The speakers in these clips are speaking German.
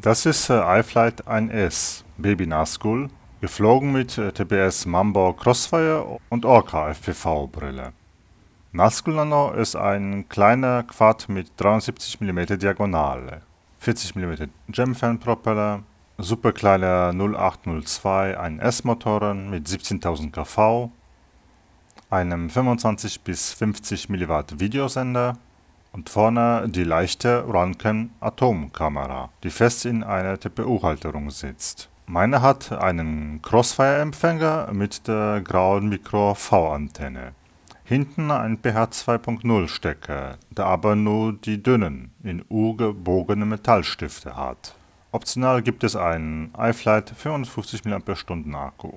Das ist iFlight 1S Baby Nazgul, geflogen mit TBS Mambo Crossfire und Orca FPV-Brille. Nazgul Nano ist ein kleiner Quad mit 73 mm Diagonale, 40 mm Gemfan-Propeller, super kleiner 0802 1S-Motoren mit 17.000 kV, einem 25 bis 50 mW Videosender und vorne die leichte Runcam Atomkamera, die fest in einer TPU-Halterung sitzt. Meine hat einen Crossfire-Empfänger mit der grauen Micro-V-Antenne. Hinten ein PH 2.0 Stecker, der aber nur die dünnen, in U gebogene Metallstifte hat. Optional gibt es einen iFlight 450 mAh Akku.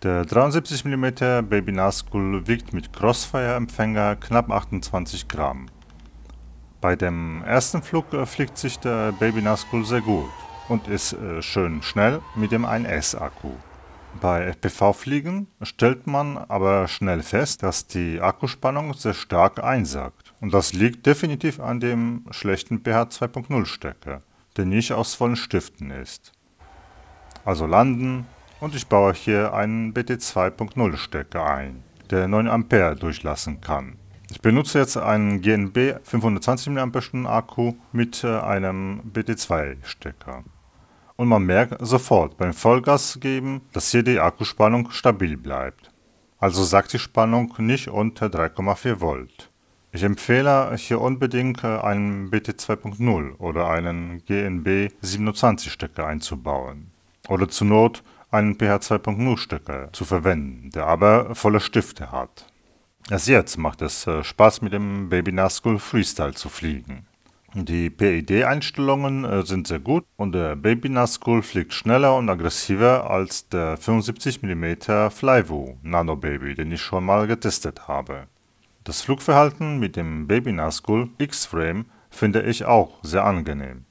Der 73 mm Baby Nazgul wiegt mit Crossfire-Empfänger knapp 28 Gramm. Bei dem ersten Flug fliegt sich der Baby Nazgul sehr gut und ist schön schnell mit dem 1S-Akku. Bei FPV-Fliegen stellt man aber schnell fest, dass die Akkuspannung sehr stark einsackt. Und das liegt definitiv an dem schlechten PH 2.0 Stecker, der nicht aus vollen Stiften ist. Also landen und ich baue hier einen BT 2.0 Stecker ein, der 9 Ampere durchlassen kann. Ich benutze jetzt einen GNB 520 mAh Akku mit einem BT2 Stecker. Und man merkt sofort beim Vollgas geben, dass hier die Akkuspannung stabil bleibt. Also sagt die Spannung nicht unter 3,4 Volt. Ich empfehle hier unbedingt einen BT 2.0 oder einen GNB 27 Stecker einzubauen. Oder zur Not einen PH 2.0 Stecker zu verwenden, der aber volle Stifte hat. Erst jetzt macht es Spaß, mit dem Baby Nazgul Freestyle zu fliegen. Die PID-Einstellungen sind sehr gut und der Baby Nazgul fliegt schneller und aggressiver als der 75 mm Flyvo Nano Baby, den ich schon mal getestet habe. Das Flugverhalten mit dem Baby Nazgul X-Frame finde ich auch sehr angenehm.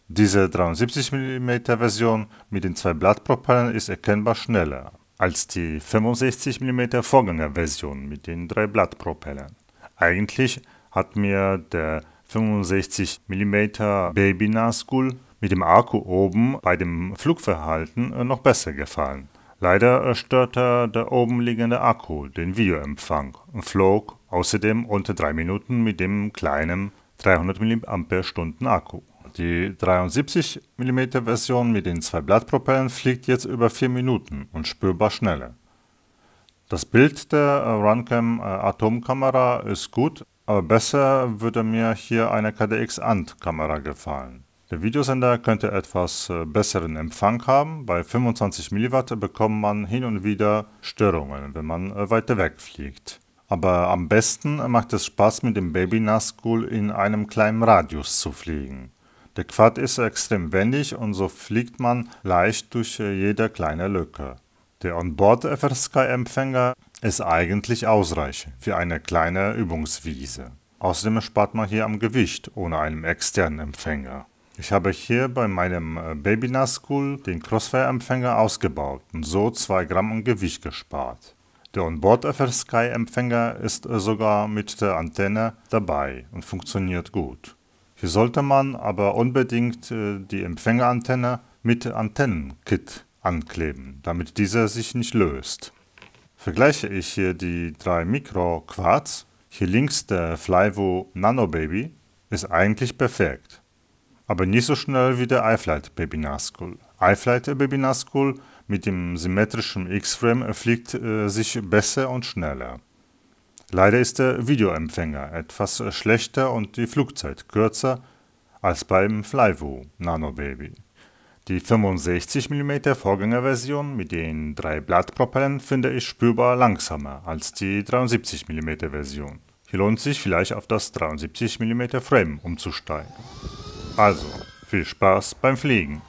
Diese 73 mm Version mit den zwei Blattpropellern ist erkennbar schneller als die 65 mm Vorgängerversion mit den drei Blattpropellern. Eigentlich hat mir der 65 mm Baby Nazgul mit dem Akku oben bei dem Flugverhalten noch besser gefallen. Leider störte der oben liegende Akku den Videoempfang und flog außerdem unter 3 Minuten mit dem kleinen 300 mAh Akku. Die 73 mm Version mit den zwei Blattpropellern fliegt jetzt über 4 Minuten und spürbar schneller. Das Bild der Runcam Atomkamera ist gut, aber besser würde mir hier eine KDX-ANT-Kamera gefallen. Der Videosender könnte etwas besseren Empfang haben. Bei 25 mW bekommt man hin und wieder Störungen, wenn man weiter weg fliegt. Aber am besten macht es Spaß, mit dem Baby Nazgul in einem kleinen Radius zu fliegen. Der Quad ist extrem wendig und so fliegt man leicht durch jede kleine Lücke. Der Onboard-FrSky-Empfänger ist eigentlich ausreichend für eine kleine Übungswiese. Außerdem spart man hier am Gewicht ohne einen externen Empfänger. Ich habe hier bei meinem Baby Nazgul den Crossfire-Empfänger ausgebaut und so 2 Gramm an Gewicht gespart. Der Onboard-FrSky-Empfänger ist sogar mit der Antenne dabei und funktioniert gut. Hier sollte man aber unbedingt die Empfängerantenne mit Antennenkit ankleben, damit dieser sich nicht löst. Vergleiche ich hier die 3 Mikro-Quads, hier links der Flyvo Nano Baby, ist eigentlich perfekt. Aber nicht so schnell wie der iFlight Baby Nazgul. iFlight Baby Nazgul mit dem symmetrischen X-Frame fliegt sich besser und schneller. Leider ist der Videoempfänger etwas schlechter und die Flugzeit kürzer als beim Flyvo Nano Baby. Die 65 mm Vorgängerversion mit den 3 Blattpropellern finde ich spürbar langsamer als die 73 mm Version. Hier lohnt sich vielleicht auf das 73 mm Frame umzusteigen. Also, viel Spaß beim Fliegen!